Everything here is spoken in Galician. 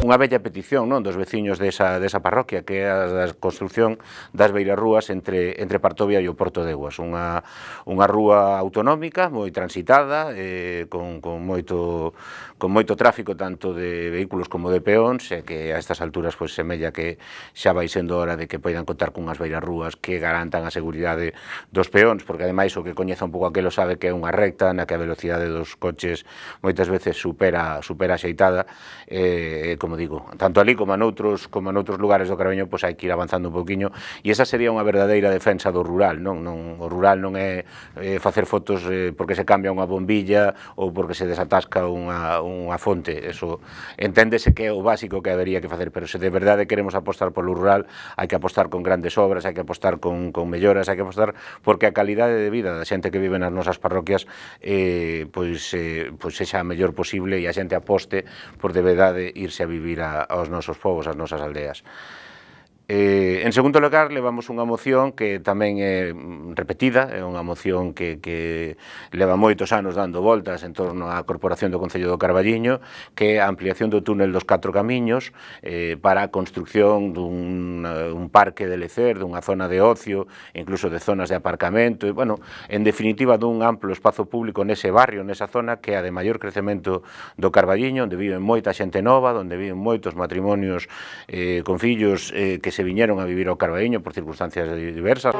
unha bella petición, non, dos veciños desa parroquia, que é a construción das beirarrúas entre Partovia e o Porto de Eguas, unha rúa autonómica moi transitada, con moito tráfico tanto de vehículos como de peóns, e que a estas alturas pois semella que xa vai sendo hora de que poidan contar cunhas beirarrúas que garantan a seguridade dos peóns, porque ademais o que coñeza un pouco aquelo sabe que é unha recta na que a velocidade dos coches moitas veces supera a xeitada. Como digo, tanto ali como noutros lugares do Carballiño, pois hai que ir avanzando un pouquiño, e esa sería unha verdadeira defensa do rural, non? O rural non é facer fotos porque se cambia unha bombilla ou porque se desatasca unha fonte, eso enténdese que é o básico que habería que facer, pero se de verdade queremos apostar polo rural, hai que apostar con grandes obras, hai que apostar con melloras, hai que apostar porque a calidade de vida da xente que vive nas nosas parroquias pois sexa a mellor posible e a xente aposte por de verdade irse a vivir aos nosos povos, ás nosas aldeas. En segundo lugar, levamos unha moción que tamén é repetida, é unha moción que leva moitos anos dando voltas en torno á Corporación do Concello do Carballiño, que é a ampliación do túnel dos 4 camiños para a construcción dun parque de lecer, dunha zona de ocio, incluso de zonas de aparcamento, e, bueno, en definitiva, dun amplo espazo público nese barrio, nesa zona, que é a de maior crecemento do Carballiño, onde viven moita xente nova, onde viven moitos matrimonios con fillos que se viñeron a vivir ao Carballiño por circunstancias diversas.